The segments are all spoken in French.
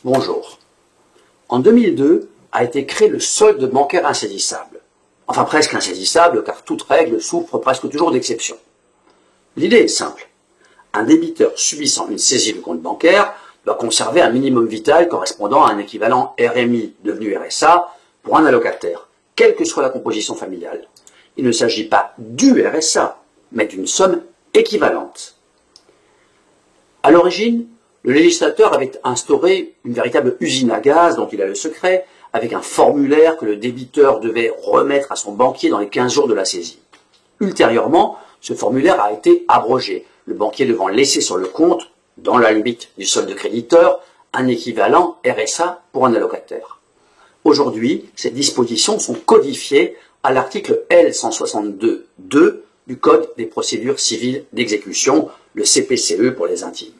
Bonjour. En 2002 a été créé le solde bancaire insaisissable. Enfin presque insaisissable car toute règle souffre presque toujours d'exception. L'idée est simple. Un débiteur subissant une saisie de compte bancaire doit conserver un minimum vital correspondant à un équivalent RMI devenu RSA pour un allocataire, quelle que soit la composition familiale. Il ne s'agit pas du RSA, mais d'une somme équivalente. À l'origine, le législateur avait instauré une véritable usine à gaz dont il a le secret, avec un formulaire que le débiteur devait remettre à son banquier dans les 15 jours de la saisie. Ultérieurement, ce formulaire a été abrogé, le banquier devant laisser sur le compte, dans la limite du solde créditeur, un équivalent RSA pour un allocataire. Aujourd'hui, ces dispositions sont codifiées à l'article L162.2 du Code des procédures civiles d'exécution, le CPCE pour les intimes.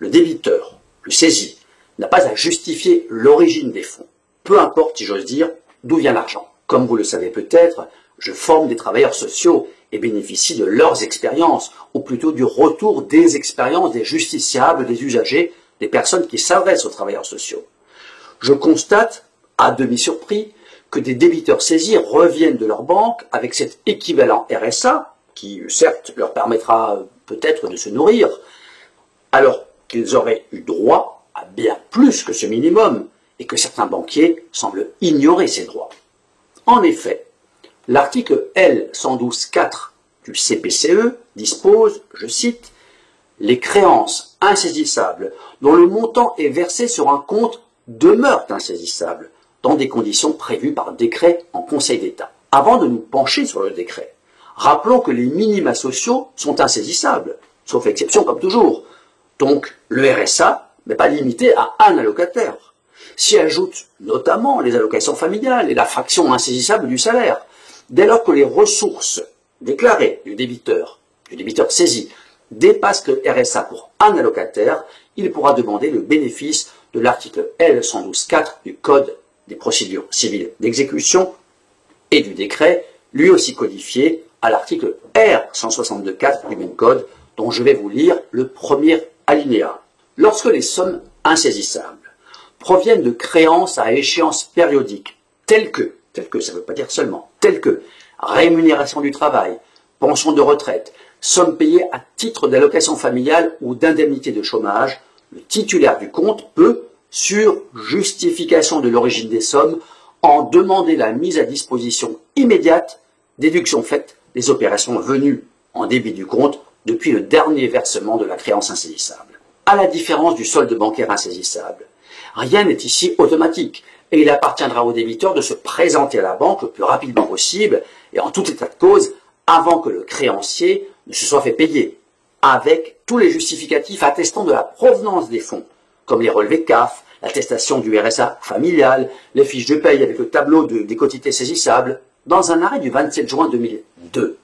Le débiteur, le saisi, n'a pas à justifier l'origine des fonds, peu importe, si j'ose dire, d'où vient l'argent. Comme vous le savez peut-être, je forme des travailleurs sociaux et bénéficie de leurs expériences, ou plutôt du retour des expériences des justiciables, des usagers, des personnes qui s'adressent aux travailleurs sociaux. Je constate, à demi surpris, que des débiteurs saisis reviennent de leur banque avec cet équivalent RSA, qui certes leur permettra peut-être de se nourrir, alors qu'ils auraient eu droit à bien plus que ce minimum, et que certains banquiers semblent ignorer ces droits. En effet, l'article L112.4 du CPCE dispose, je cite, « Les créances insaisissables dont le montant est versé sur un compte demeurent insaisissables dans des conditions prévues par décret en Conseil d'État. » Avant de nous pencher sur le décret, rappelons que les minima sociaux sont insaisissables, sauf exception comme toujours. Donc le RSA n'est pas limité à un allocataire. S'y ajoutent notamment les allocations familiales et la fraction insaisissable du salaire. Dès lors que les ressources déclarées du débiteur saisi, dépassent le RSA pour un allocataire, il pourra demander le bénéfice de l'article L112.4 du Code des procédures civiles d'exécution et du décret, lui aussi codifié à l'article R162.4 du même Code, dont je vais vous lire le premier alinéa. Lorsque les sommes insaisissables proviennent de créances à échéance périodique, telles que, ça ne veut pas dire seulement, telles que rémunération du travail, pension de retraite, sommes payées à titre d'allocation familiale ou d'indemnité de chômage, le titulaire du compte peut, sur justification de l'origine des sommes, en demander la mise à disposition immédiate, déduction faite des opérations venues en débit du compte depuis le dernier versement de la créance insaisissable. À la différence du solde bancaire insaisissable, rien n'est ici automatique et il appartiendra au débiteur de se présenter à la banque le plus rapidement possible et en tout état de cause avant que le créancier ne se soit fait payer, avec tous les justificatifs attestant de la provenance des fonds, comme les relevés CAF, l'attestation du RSA familial, les fiches de paye avec le tableau des quotités saisissables. Dans un arrêt du 27 juin 2002,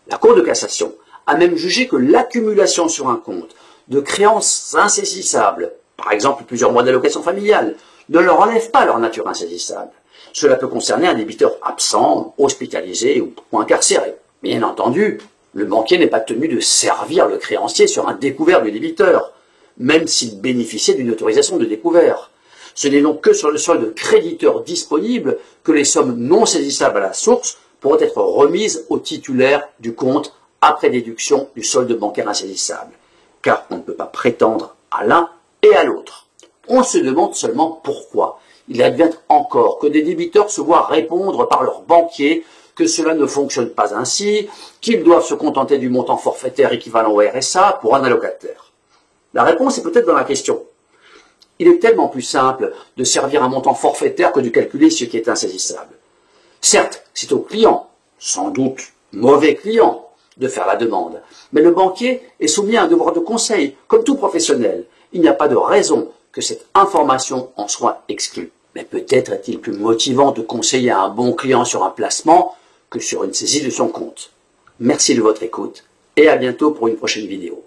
la Cour de cassation a même jugé que l'accumulation sur un compte de créances insaisissables, par exemple plusieurs mois d'allocation familiale, ne leur enlève pas leur nature insaisissable. Cela peut concerner un débiteur absent, hospitalisé ou incarcéré. Bien entendu, le banquier n'est pas tenu de servir le créancier sur un découvert du débiteur, même s'il bénéficiait d'une autorisation de découvert. Ce n'est donc que sur le solde créditeur disponible que les sommes non saisissables à la source pourront être remises au titulaire du compte après déduction du solde bancaire insaisissable, car on ne peut pas prétendre à l'un et à l'autre. On se demande seulement pourquoi il advient encore que des débiteurs se voient répondre par leur banquier que cela ne fonctionne pas ainsi, qu'ils doivent se contenter du montant forfaitaire équivalent au RSA pour un allocataire. La réponse est peut-être dans la question. Il est tellement plus simple de servir un montant forfaitaire que de calculer ce qui est insaisissable. Certes, c'est au client, sans doute mauvais client, de faire la demande, mais le banquier est soumis à un devoir de conseil, comme tout professionnel. Il n'y a pas de raison que cette information en soit exclue. Mais peut-être est-il plus motivant de conseiller à un bon client sur un placement que sur une saisie de son compte. Merci de votre écoute et à bientôt pour une prochaine vidéo.